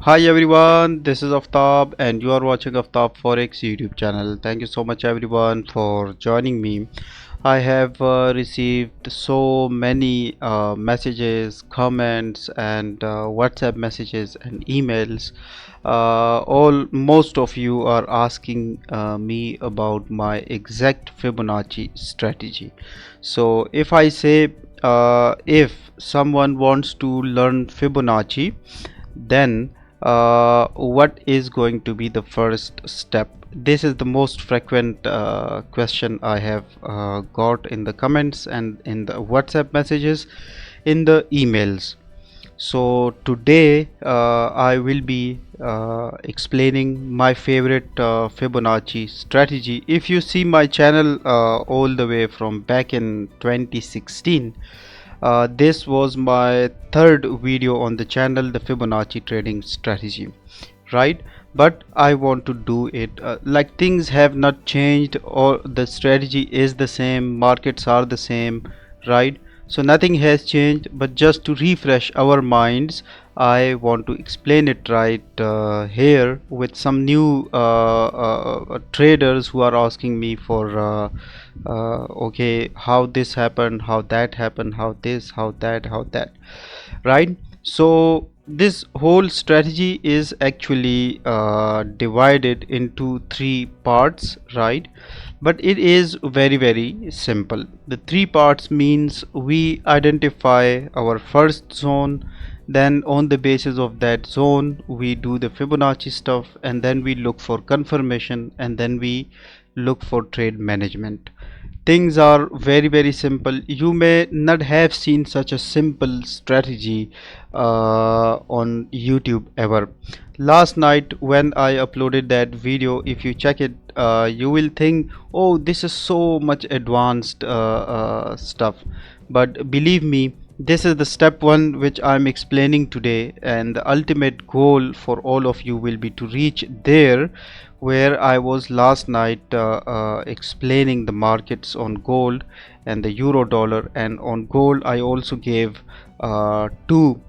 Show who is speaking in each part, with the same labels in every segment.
Speaker 1: Hi everyone, this is Aftab and you are watching Aftab Forex YouTube channel. Thank you so much everyone for joining me. I have received so many messages, comments and WhatsApp messages and emails. Most of you are asking me about my exact Fibonacci strategy. So if I say if someone wants to learn Fibonacci, then what is going to be the first step? This is the most frequent question I have got in the comments and in the WhatsApp messages, in the emails. So today I will be explaining my favorite Fibonacci strategy. If you see my channel all the way from back in 2016, this was my third video on the channel, the Fibonacci trading strategy, right? But I want to do it like things have not changed, or the strategy is the same, markets are the same, right? So nothing has changed, but just to refresh our minds, I want to explain it right here with some new traders who are asking me for okay, how this happened, how that happened, how this, how that, how that, right? So this whole strategy is actually divided into three parts, right? But it is very simple. The three parts means we identify our first zone, then on the basis of that zone we do the Fibonacci stuff, and then we look for confirmation, and then we look for trade management. Things are very simple. You may not have seen such a simple strategy on YouTube ever. Last night when I uploaded that video, if you check it, you will think, oh, this is so much advanced stuff. But believe me, this is the step one which I'm explaining today, and the ultimate goal for all of you will be to reach there where I was last night explaining the markets on gold and the euro dollar. And on gold I also gave two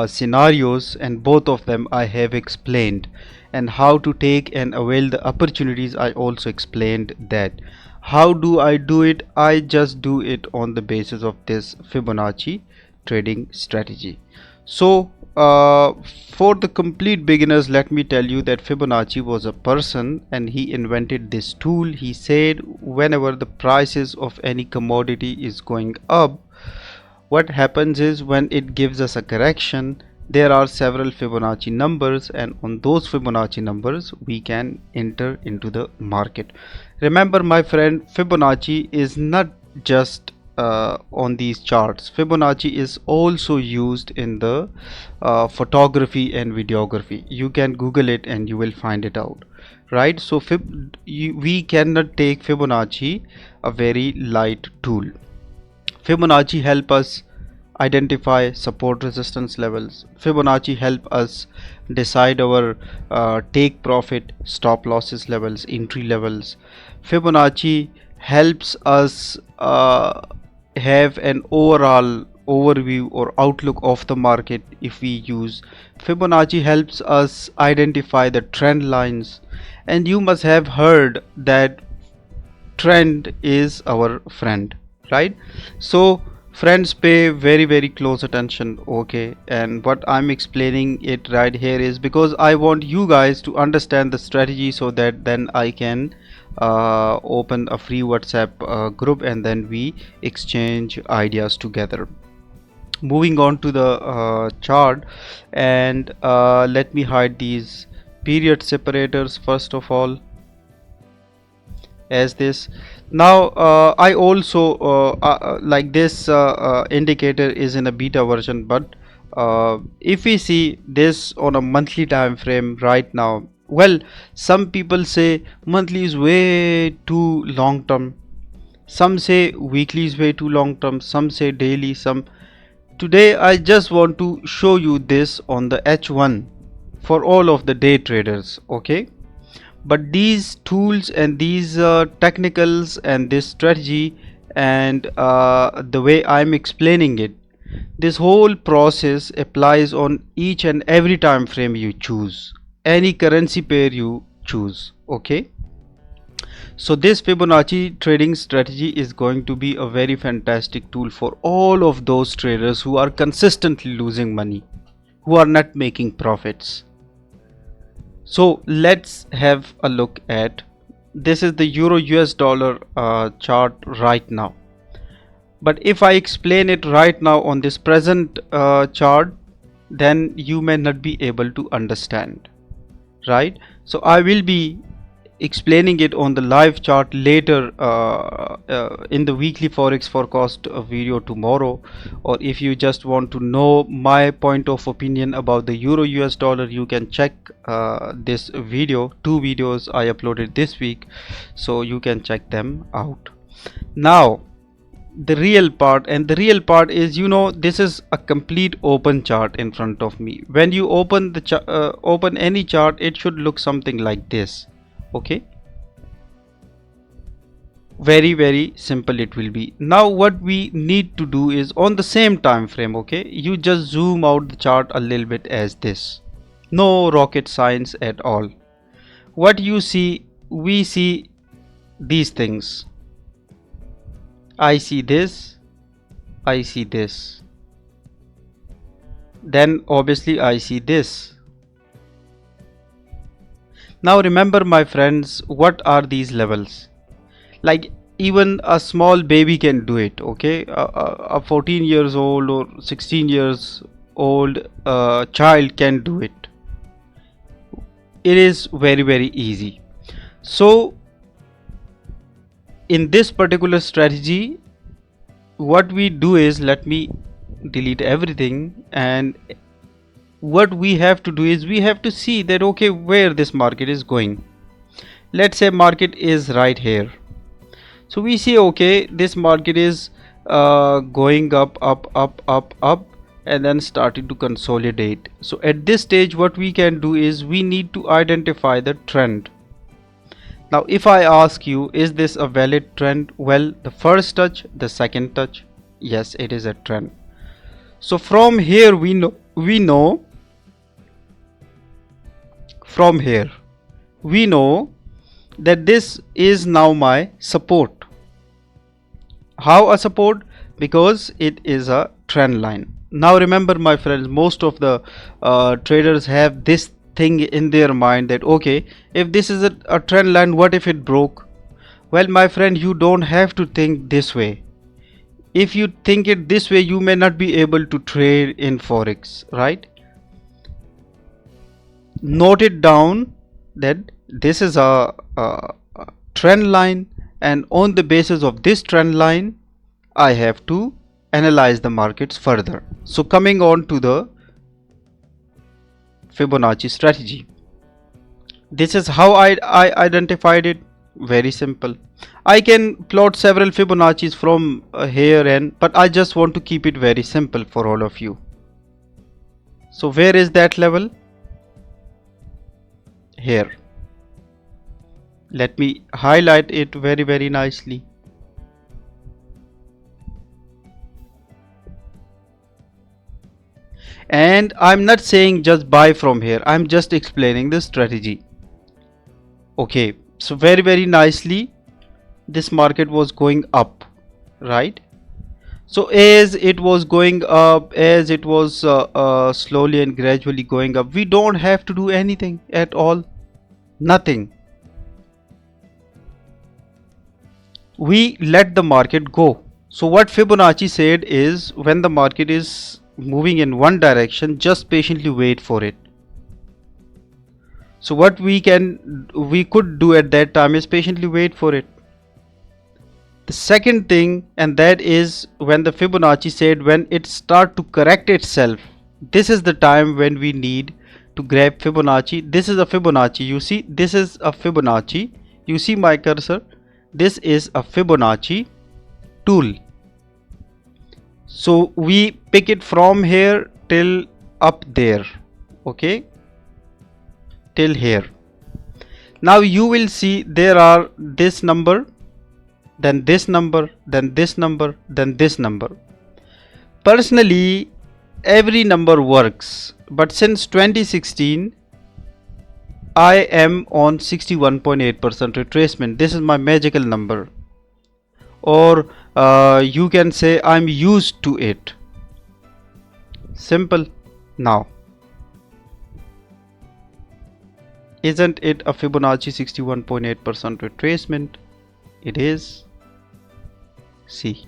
Speaker 1: scenarios, and both of them I have explained, and how to take and avail the opportunities I also explained that. How do I do it? I just do it on the basis of this Fibonacci trading strategy. So for the complete beginners, let me tell you that Fibonacci was a person and he invented this tool. He said whenever the prices of any commodity is going up, what happens is when it gives us a correction, there are several Fibonacci numbers, and on those Fibonacci numbers we can enter into the market. Remember my friend, Fibonacci is not just on these charts. Fibonacci is also used in the photography and videography. You can Google it and you will find it out, right? So we cannot take Fibonacci a very light tool. Fibonacci help us identify support resistance levels. Fibonacci help us decide our take profit, stop losses levels, entry levels. Fibonacci helps us have an overall overview or outlook of the market. If we use Fibonacci, helps us identify the trend lines, and you must have heard that trend is our friend, right? So friends, pay very close attention, okay? And what I'm explaining it right here is because I want you guys to understand the strategy, so that then I can open a free WhatsApp group, and then we exchange ideas together. Moving on to the chart, and let me hide these period separators first of all, as this. Now I also like this indicator is in a beta version, but if we see this on a monthly time frame right now, well, some people say monthly is way too long term, some say weekly is way too long term, some say daily, some. Today I just want to show you this on the H1 for all of the day traders, okay? But these tools and these technicals and this strategy and the way I'm explaining it, This whole process applies on each and every time frame you choose, any currency pair you choose. Okay, so this Fibonacci trading strategy is going to be a very fantastic tool for all of those traders who are consistently losing money, who are not making profits. So let's have a look at this. Is the euro US dollar chart right now, but if I explain it right now on this present chart, then you may not be able to understand, right? So I will be explaining it on the live chart later in the weekly forex forecast video tomorrow. Or if you just want to know my point of opinion about the euro US dollar, you can check this video. Two videos I uploaded this week, so you can check them out. Now the real part, and the real part is, this is a complete open chart in front of me. When you open the open any chart, it should look something like this. Okay, very simple it will be. Now what we need to do is, on the same time frame, okay, you just zoom out the chart a little bit as this. No rocket science at all. What you see, we see these things. I see this, I see this, then obviously I see this. Now remember, my friends, what are these levels? Like, even a small baby can do it. Okay, a 14 years old or 16 years old child can do it. It is very easy. So in this particular strategy, what we do is, let me delete everything, and what we have to do is, we have to see that, okay, where this market is going. Let's say market is right here. So we see, okay, this market is going up, and then starting to consolidate. So at this stage, what we can do is, we need to identify the trend. Now if I ask you, is this a valid trend? Well, the first touch, the second touch, yes, it is a trend. So from here we know from here we know that this is now my support. How a support? Because it is a trend line. Now remember, my friends, most of the traders have this thing in their mind that, okay, if this is a trend line, what if it broke? Well, my friend, you don't have to think this way. If you think it this way, you may not be able to trade in forex, right? Note it down that this is a trend line, and on the basis of this trend line, I have to analyze the markets further. So coming on to the Fibonacci strategy, this is how I identified it. Very simple. I can plot several Fibonacci's from here, but I just want to keep it very simple for all of you. So where is that level? Here. Let me highlight it very nicely. And I'm not saying just buy from here, I'm just explaining the strategy. Okay, so very nicely this market was going up, right? So as it was going up, as it was slowly and gradually going up, we don't have to do anything at all, nothing. We let the market go. So what Fibonacci said is, when the market is moving in one direction, just patiently wait for it. So what we could do at that time is patiently wait for it. The second thing, and that is when the Fibonacci said, when it start to correct itself, this is the time when we need to grab Fibonacci. This is a Fibonacci, you see, this is a Fibonacci, you see my cursor, this is a Fibonacci tool. So we pick it from here till up there, okay, till here. Now you will see there are this number, then this number, then this number, then this number. Personally, every number works, but since 2016 I am on 61.8% retracement. This is my magical number, or you can say I'm used to it. Simple. Now, isn't it a Fibonacci 61.8% retracement? It is. See.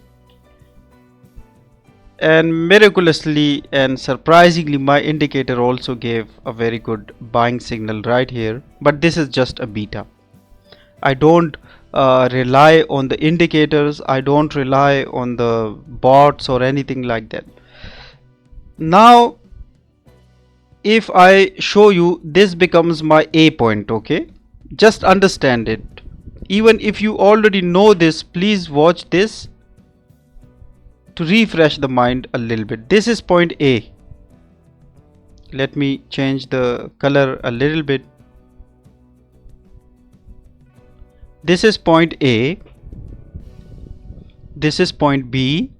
Speaker 1: And miraculously and surprisingly, my indicator also gave a very good buying signal right here, but this is just a beta. I don't rely on the indicators, I don't rely on the bots or anything like that. Now if I show you, this becomes my A point. Okay, just understand it. Even if you already know this, please watch this to refresh the mind a little bit. This is point A. Let me change the color a little bit. This is point A. This is point B.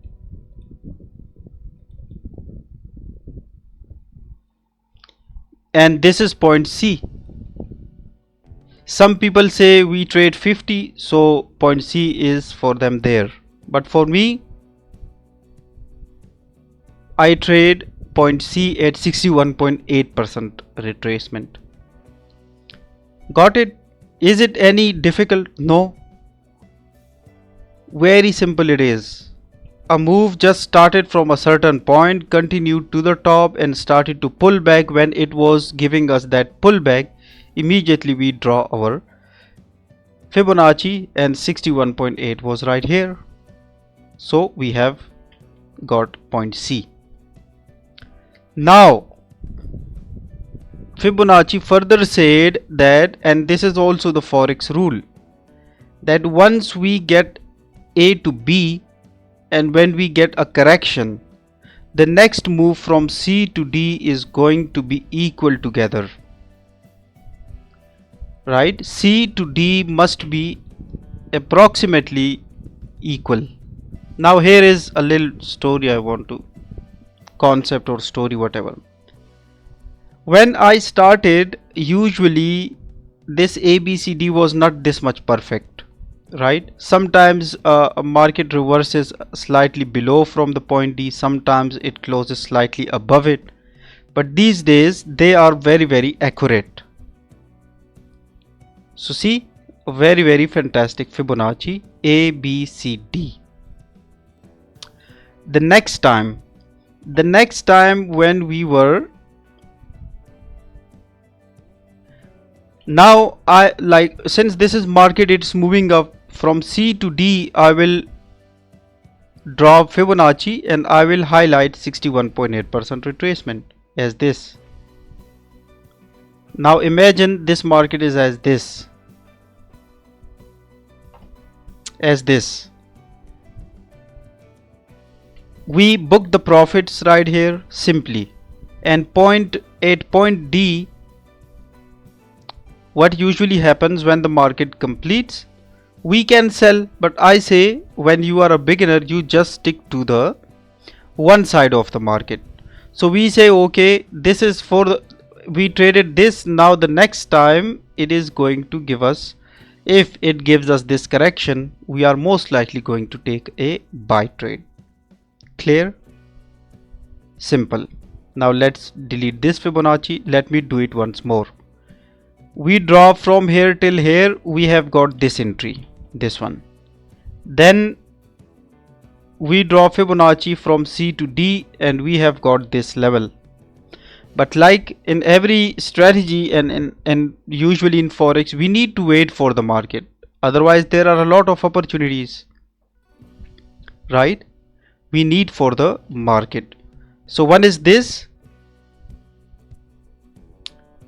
Speaker 1: And this is point C. Some people say we trade 50, so point C is for them there. But for me, I trade point C at 61.8% retracement. Got it? Is it any difficult? No. Very simple it is. A move just started from a certain point, continued to the top and started to pull back. When it was giving us that pullback, immediately we draw our Fibonacci and 61.8 was right here. So we have got point C. Now Fibonacci further said that, and this is also the Forex rule, that once we get A to B and when we get a correction, the next move from C to D is going to be equal together. Right? C to D must be approximately equal. Now here is a little story I want to, concept or story, whatever. When I started, usually this ABCD was not this much perfect, right? Sometimes a market reverses slightly below from the point D, sometimes it closes slightly above it, but these days they are very accurate. So see, a very fantastic Fibonacci ABCD. The next time when we were, now I like, since this is market, it's moving up from C to D, I will draw Fibonacci and I will highlight 61.8% retracement as this. Now imagine this market is as this, we book the profits right here simply, and at point D, what usually happens when the market completes, we can sell, but I say when you are a beginner, you just stick to the one side of the market. So we say, okay, this is for the, we traded this, now the next time it is going to give us, if it gives us this correction, we are most likely going to take a buy trade. Clear? Simple. Now let's delete this Fibonacci. Let me do it once more. We draw from here till here, we have got this entry, this one. Then we draw Fibonacci from C to D and we have got this level. But like in every strategy and usually in Forex, we need to wait for the market. Otherwise there are a lot of opportunities, right? We need for the market. So one is this,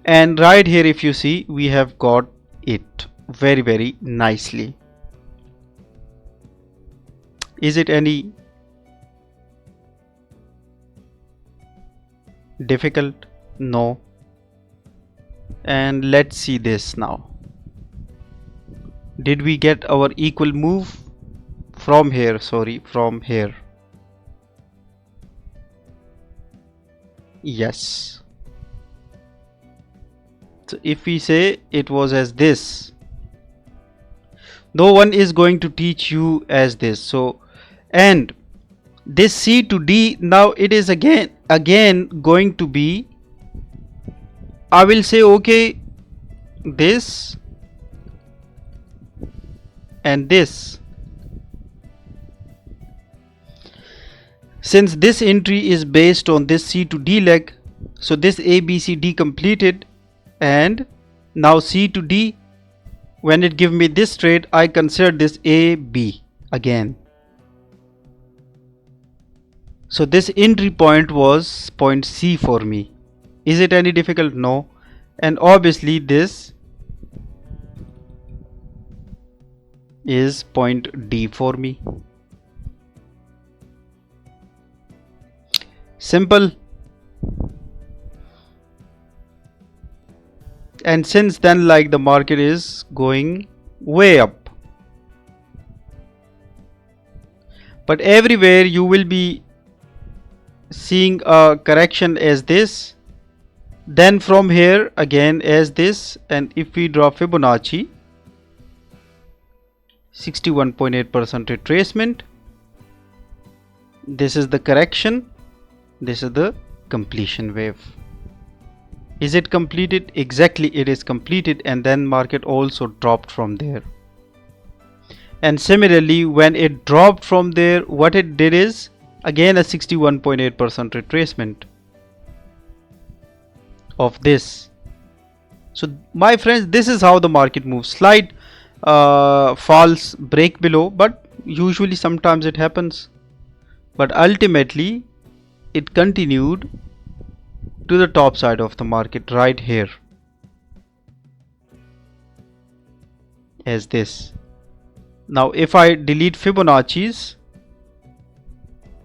Speaker 1: and right here if you see, we have got it very nicely. Is it any difficult? No. And let's see this now. Did we get our equal move from here? Sorry, from here. Yes. So if we say it was as this, no one is going to teach you as this. So, and this C to D, now it is again going to be, I will say, okay, this and this. Since this entry is based on this C to D leg, so this ABCD completed, and now C to D, when it give me this trade, I consider this AB again. So this entry point was point C for me. Is it any difficult? No. And obviously this is point D for me. Simple. And since then, like, the market is going way up, but everywhere you will be seeing a correction as this, then from here again as this, and if we draw Fibonacci 61.8% retracement, this is the correction, this is the completion wave. Is it completed? Exactly, it is completed, and then market also dropped from there. And similarly, when it dropped from there, what it did is again a 61.8% retracement of this. So my friends, this is how the market moves. Slight false break below, but usually sometimes it happens, but ultimately it continued to the top side of the market right here as this. Now if I delete Fibonacci's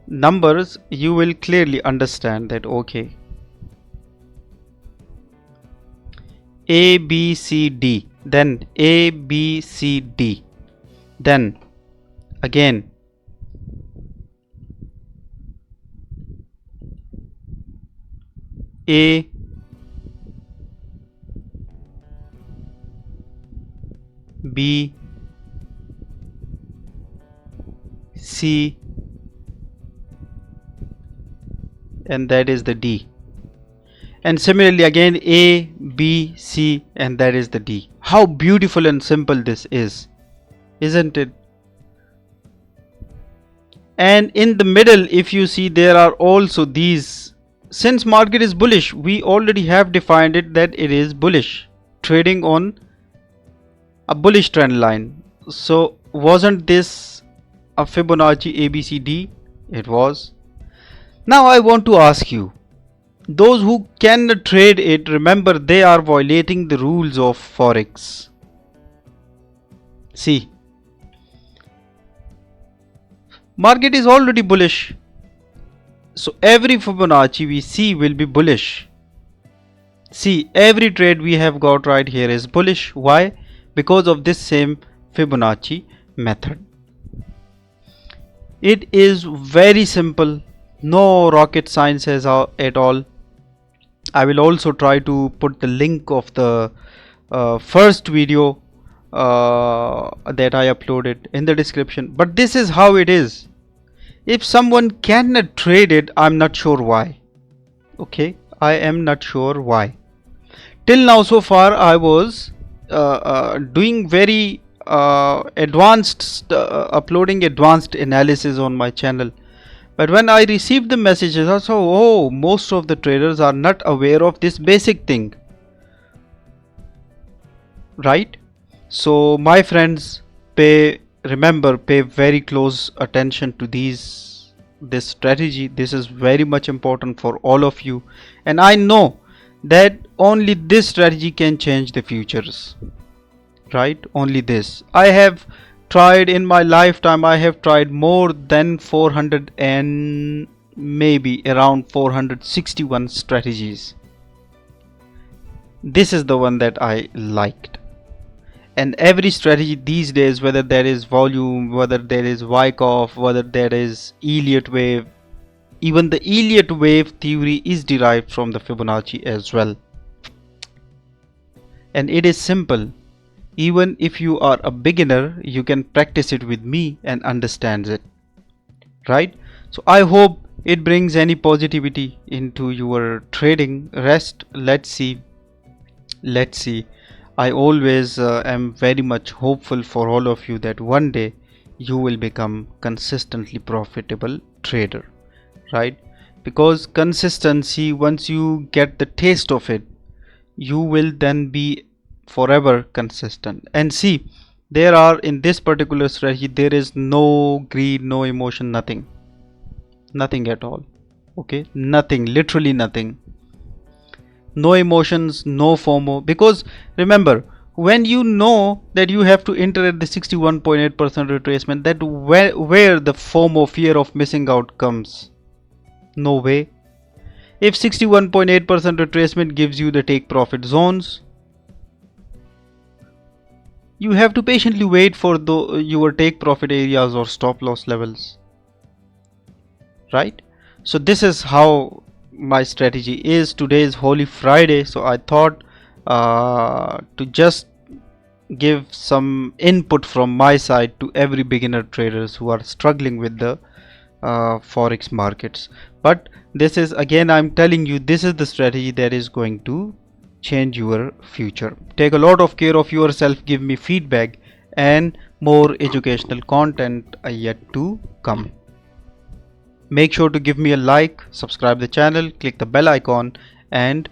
Speaker 1: numbers, you will clearly understand that okay, A B C D, then A B C D, then again A B C, and that is the D, and similarly again A B C, and that is the D. How beautiful and simple this is, isn't it? And in the middle, if you see, there are also these. Since market is bullish, we already have defined it that it is bullish, trading on a bullish trend line. So wasn't this a Fibonacci ABCD? It was. Now I want to ask you, those who can trade it, remember they are violating the rules of Forex. See, market is already bullish, so every Fibonacci we see will be bullish. See, every trade we have got right here is bullish. Why? Because of this same Fibonacci method. It is very simple, no rocket science at all. I will also try to put the link of the first video that I uploaded in the description, but this is how it is. If someone cannot trade it, I'm not sure why. Okay, I am not sure why. Till now, so far, I was doing very advanced uploading advanced analysis on my channel, but when I received the messages, I saw, oh, most of the traders are not aware of this basic thing, right? So my friends, remember, pay very close attention to this strategy. This is very much important for all of you, and I know that only this strategy can change the futures, right? Only this. I have tried in my lifetime, I have tried more than 400 and maybe around 461 strategies. This is the one that I liked. And every strategy these days, whether there is volume, whether there is Wyckoff, whether there is Elliott wave, Even the Elliott wave theory is derived from the Fibonacci as well. And it is simple. Even if you are a beginner, you can practice it with me and understand it. Right? So I hope it brings any positivity into your trading. Rest, let's see. Let's see. I always am very much hopeful for all of you that one day you will become consistently profitable trader, right? Because consistency, once you get the taste of it, you will then be forever consistent. And see, there are, in this particular strategy, there is no greed, no emotion, nothing at all. Okay, nothing, literally nothing. No emotions, no FOMO. Because remember, when you know that you have to enter at the 61.8% retracement, that where the FOMO, fear of missing out, comes? No way. If 61.8% retracement gives you the take profit zones, you have to patiently wait for your take profit areas or stop loss levels, right? So this is how my strategy is. Today is Holy Friday, so I thought to just give some input from my side to every beginner traders who are struggling with the forex markets. But this is, again, I'm telling you, this is the strategy that is going to change your future. Take a lot of care of yourself, give me feedback, and more educational content are yet to come. Make sure to give me a like, subscribe the channel, click the bell icon, and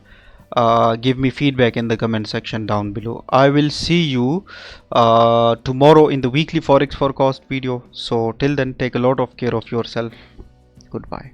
Speaker 1: give me feedback in the comment section down below. I will see you tomorrow in the weekly forex forecast video. So till then, take a lot of care of yourself. Goodbye.